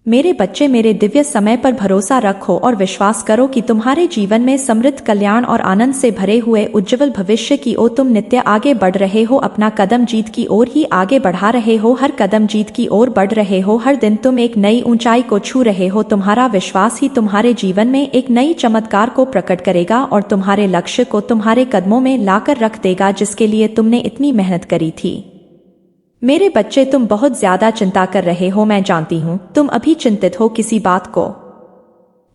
मेरे बच्चे, मेरे दिव्य समय पर भरोसा रखो और विश्वास करो कि तुम्हारे जीवन में समृद्ध, कल्याण और आनंद से भरे हुए उज्ज्वल भविष्य की ओर तुम नित्य आगे बढ़ रहे हो। अपना कदम जीत की ओर ही आगे बढ़ा रहे हो, हर कदम जीत की ओर बढ़ रहे हो, हर दिन तुम एक नई ऊंचाई को छू रहे हो। तुम्हारा विश्वास ही तुम्हारे जीवन में एक नई चमत्कार को प्रकट करेगा और तुम्हारे लक्ष्य को तुम्हारे कदमों में लाकर रख देगा, जिसके लिए तुमने इतनी मेहनत करी थी। मेरे बच्चे, तुम बहुत ज्यादा चिंता कर रहे हो, मैं जानती हूँ। तुम अभी चिंतित हो, किसी बात को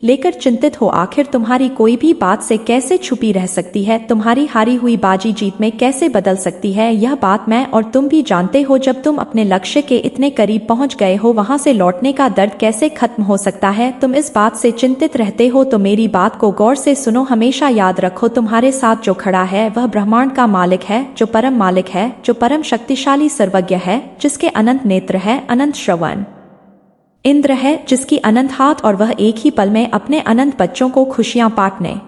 लेकर चिंतित हो। आखिर तुम्हारी कोई भी बात से कैसे छुपी रह सकती है? तुम्हारी हारी हुई बाजी जीत में कैसे बदल सकती है? यह बात मैं और तुम भी जानते हो। जब तुम अपने लक्ष्य के इतने करीब पहुंच गए हो, वहां से लौटने का दर्द कैसे खत्म हो सकता है? तुम इस बात से चिंतित रहते हो तो मेरी बात को गौर से सुनो। हमेशा याद रखो, तुम्हारे साथ जो खड़ा है वह ब्रह्मांड का मालिक है, जो परम मालिक है, जो परम शक्तिशाली सर्वज्ञ है, जिसके अनंत नेत्र है, अनंत श्रवण इंद्र है, जिसकी अनंत हाथ, और वह एक ही पल में अपने अनंत बच्चों को खुशियां बांटने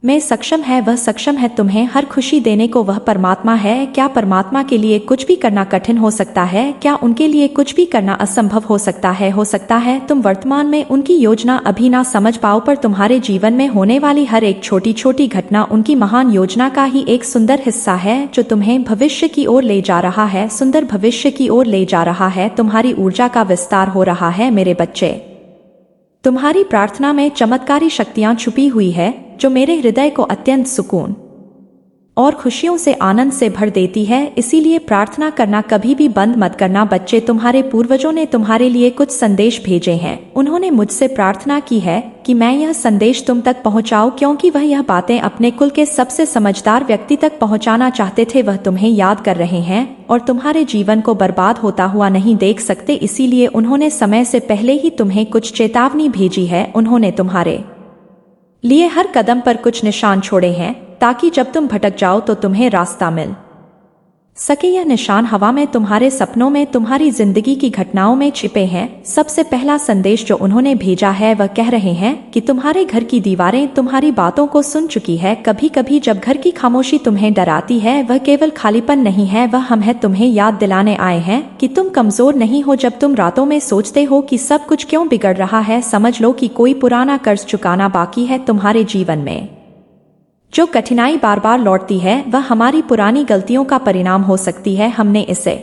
में सक्षम है। वह सक्षम है तुम्हें हर खुशी देने को। वह परमात्मा है। क्या परमात्मा के लिए कुछ भी करना कठिन हो सकता है? क्या उनके लिए कुछ भी करना असंभव हो सकता है? हो सकता है तुम वर्तमान में उनकी योजना अभी ना समझ पाओ, पर तुम्हारे जीवन में होने वाली हर एक छोटी छोटी घटना उनकी महान योजना का ही एक सुंदर हिस्सा है, जो तुम्हें भविष्य की ओर ले जा रहा है, सुंदर भविष्य की ओर ले जा रहा है। तुम्हारी ऊर्जा का विस्तार हो रहा है मेरे बच्चे। तुम्हारी प्रार्थना में चमत्कारी शक्तियां छुपी हुई है, जो मेरे हृदय को अत्यंत सुकून और खुशियों से, आनंद से भर देती है। इसीलिए प्रार्थना करना कभी भी बंद मत करना। बच्चे, तुम्हारे पूर्वजों ने तुम्हारे लिए कुछ संदेश भेजे हैं। उन्होंने मुझसे प्रार्थना की है कि मैं यह संदेश तुम तक पहुंचाऊं, क्योंकि वह यह बातें अपने कुल के सबसे समझदार व्यक्ति तक पहुंचाना चाहते थे। वह तुम्हें याद कर रहे हैं और तुम्हारे जीवन को बर्बाद होता हुआ नहीं देख सकते। इसीलिए उन्होंने समय से पहले ही तुम्हें कुछ चेतावनी भेजी है। उन्होंने तुम्हारे लिए हर कदम पर कुछ निशान छोड़े हैं, ताकि जब तुम भटक जाओ तो तुम्हें रास्ता मिल सके। यह निशान हवा में, तुम्हारे सपनों में, तुम्हारी जिंदगी की घटनाओं में छिपे हैं। सबसे पहला संदेश जो उन्होंने भेजा है, वह कह रहे हैं कि तुम्हारे घर की दीवारें तुम्हारी बातों को सुन चुकी है। कभी कभी जब घर की खामोशी तुम्हें डराती है, वह केवल खालीपन नहीं है, वह हम है। तुम्हें याद दिलाने आए हैं कि तुम कमजोर नहीं हो। जब तुम रातों में सोचते हो कि सब कुछ क्यों बिगड़ रहा है, समझ लो कि कोई पुराना कर्ज चुकाना बाकी है। तुम्हारे जीवन में जो कठिनाई बार बार लौटती है, वह हमारी पुरानी गलतियों का परिणाम हो सकती है। हमने इसे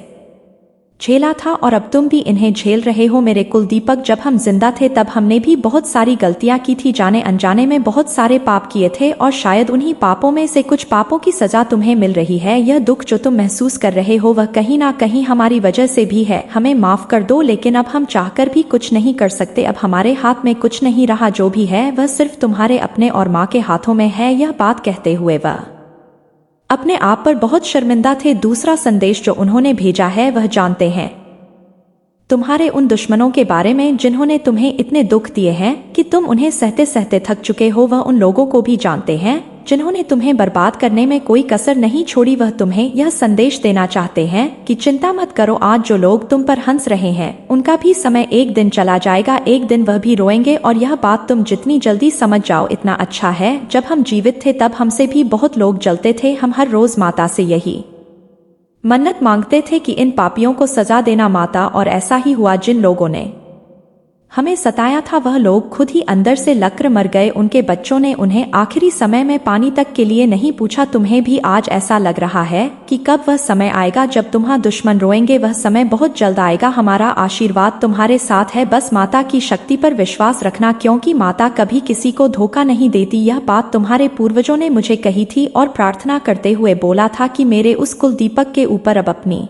झेला था और अब तुम भी इन्हें झेल रहे हो। मेरे कुलदीपक, जब हम जिंदा थे तब हमने भी बहुत सारी गलतियां की थी, जाने अनजाने में बहुत सारे पाप किए थे, और शायद उन्हीं पापों में से कुछ पापों की सजा तुम्हें मिल रही है। यह दुख जो तुम महसूस कर रहे हो, वह कहीं ना कहीं हमारी वजह से भी है। हमें माफ कर दो, लेकिन अब हम चाहकर भी कुछ नहीं कर सकते। अब हमारे हाथ में कुछ नहीं रहा। जो भी है वह सिर्फ तुम्हारे अपने और माँ के हाथों में है। यह बात कहते हुए वह अपने आप पर बहुत शर्मिंदा थे। दूसरा संदेश जो उन्होंने भेजा है, वह जानते हैं तुम्हारे उन दुश्मनों के बारे में जिन्होंने तुम्हें इतने दुख दिए हैं कि तुम उन्हें सहते सहते थक चुके हो। वह उन लोगों को भी जानते हैं जिन्होंने तुम्हें बर्बाद करने में कोई कसर नहीं छोड़ी। वह तुम्हें यह संदेश देना चाहते हैं कि चिंता मत करो। आज जो लोग तुम पर हंस रहे हैं, उनका भी समय एक दिन चला जाएगा। एक दिन वह भी रोएंगे, और यह बात तुम जितनी जल्दी समझ जाओ इतना अच्छा है। जब हम जीवित थे तब हमसे भी बहुत लोग जलते थे। हम हर रोज माता से यही मन्नत मांगते थे कि इन पापियों को सजा देना माता, और ऐसा ही हुआ। जिन लोगों ने हमें सताया था, वह लोग खुद ही अंदर से लकर मर गए। उनके बच्चों ने उन्हें आखिरी समय में पानी तक के लिए नहीं पूछा। तुम्हें भी आज ऐसा लग रहा है कि कब वह समय आएगा जब तुम्हारे दुश्मन रोएंगे। वह समय बहुत जल्द आएगा। हमारा आशीर्वाद तुम्हारे साथ है। बस माता की शक्ति पर विश्वास रखना, क्योंकि माता कभी किसी को धोखा नहीं देती। यह बात तुम्हारे पूर्वजों ने मुझे कही थी और प्रार्थना करते हुए बोला था कि मेरे उस कुलदीपक के ऊपर अब अपनी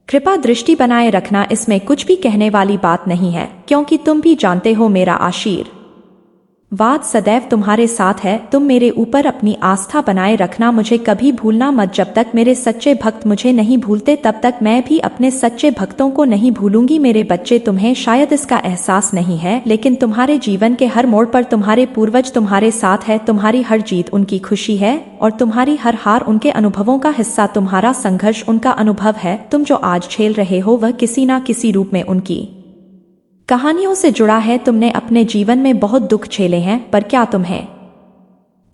कृपा दृष्टि बनाए रखना। इसमें कुछ भी कहने वाली बात नहीं है, क्योंकि तुम भी जानते हो मेरा आशीर्वाद सदैव तुम्हारे साथ है। तुम मेरे ऊपर अपनी आस्था बनाए रखना, मुझे कभी भूलना मत। जब तक मेरे सच्चे भक्त मुझे नहीं भूलते, तब तक मैं भी अपने सच्चे भक्तों को नहीं भूलूंगी। मेरे बच्चे, तुम्हें शायद इसका एहसास नहीं है, लेकिन तुम्हारे जीवन के हर मोड़ पर तुम्हारे पूर्वज तुम्हारे साथ है। तुम्हारी हर जीत उनकी खुशी है, और तुम्हारी हर हार उनके अनुभवों का हिस्सा। तुम्हारा संघर्ष उनका अनुभव है। तुम जो आज झेल रहे हो, वह किसी ना किसी रूप में उनकी कहानियों से जुड़ा है। तुमने अपने जीवन में बहुत दुख झेले हैं, पर क्या तुम्हें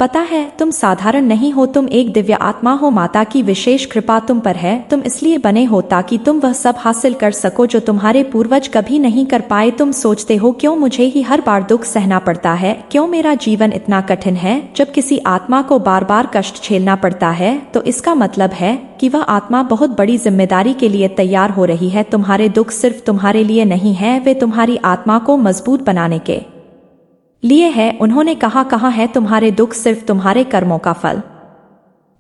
पता है तुम साधारण नहीं हो, तुम एक दिव्य आत्मा हो। माता की विशेष कृपा तुम पर है। तुम इसलिए बने हो ताकि तुम वह सब हासिल कर सको जो तुम्हारे पूर्वज कभी नहीं कर पाए। तुम सोचते हो क्यों मुझे ही हर बार दुख सहना पड़ता है, क्यों मेरा जीवन इतना कठिन है। जब किसी आत्मा को बार बार कष्ट झेलना पड़ता है तो इसका मतलब है कि वह आत्मा बहुत बड़ी जिम्मेदारी के लिए तैयार हो रही है। तुम्हारे दुख सिर्फ तुम्हारे लिए नहीं है, वे तुम्हारी आत्मा को मजबूत बनाने के लिए है। उन्होंने कहा है तुम्हारे दुख सिर्फ तुम्हारे कर्मों का फल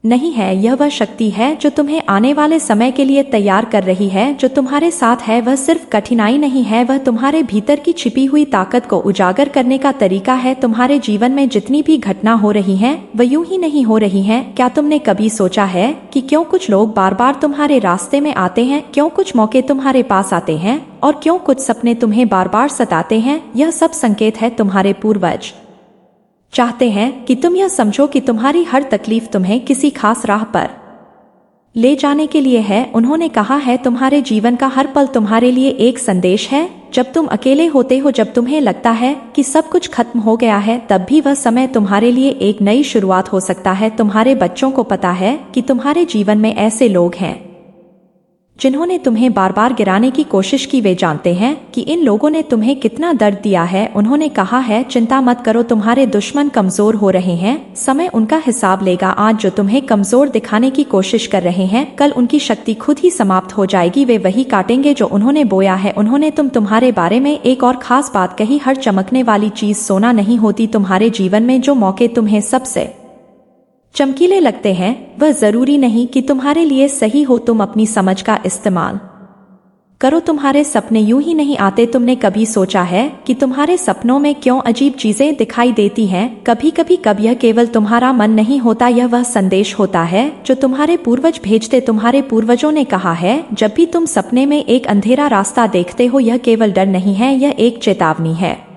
नहीं है, यह वह शक्ति है जो तुम्हें आने वाले समय के लिए तैयार कर रही है। जो तुम्हारे साथ है वह सिर्फ कठिनाई नहीं है, वह तुम्हारे भीतर की छिपी हुई ताकत को उजागर करने का तरीका है। तुम्हारे जीवन में जितनी भी घटना हो रही हैं वह यूं ही नहीं हो रही हैं। क्या तुमने कभी सोचा है कि क्यों कुछ लोग बार बार तुम्हारे रास्ते में आते हैं, क्यों कुछ मौके तुम्हारे पास आते हैं और क्यों कुछ सपने तुम्हें बार बार सताते हैं? यह सब संकेत है तुम्हारे पूर्वज चाहते हैं कि तुम यह समझो कि तुम्हारी हर तकलीफ तुम्हें किसी खास राह पर ले जाने के लिए है। उन्होंने कहा है तुम्हारे जीवन का हर पल तुम्हारे लिए एक संदेश है। जब तुम अकेले होते हो, जब तुम्हें लगता है कि सब कुछ खत्म हो गया है, तब भी वह समय तुम्हारे लिए एक नई शुरुआत हो सकता है। तुम्हारे बच्चों को पता है कि तुम्हारे जीवन में ऐसे लोग हैं जिन्होंने तुम्हें बार बार गिराने की कोशिश की। वे जानते हैं कि इन लोगों ने तुम्हें कितना दर्द दिया है। उन्होंने कहा है चिंता मत करो, तुम्हारे दुश्मन कमजोर हो रहे हैं, समय उनका हिसाब लेगा। आज जो तुम्हें कमजोर दिखाने की कोशिश कर रहे हैं, कल उनकी शक्ति खुद ही समाप्त हो जाएगी। वे वही काटेंगे जो उन्होंने बोया है। उन्होंने तुम्हारे बारे में एक और खास बात कही, हर चमकने वाली चीज सोना नहीं होती। तुम्हारे जीवन में जो मौके तुम्हें सबसे चमकीले लगते हैं वह जरूरी नहीं कि तुम्हारे लिए सही हो। तुम अपनी समझ का इस्तेमाल करो, तुम्हारे सपने यूं ही नहीं आते। तुमने कभी सोचा है कि तुम्हारे सपनों में क्यों अजीब चीजें दिखाई देती हैं? कभी कभी कब यह केवल तुम्हारा मन नहीं होता, यह वह संदेश होता है जो तुम्हारे पूर्वज भेजते। तुम्हारे पूर्वजों ने कहा है जब भी तुम सपने में एक अंधेरा रास्ता देखते हो, यह केवल डर नहीं है, यह एक चेतावनी है।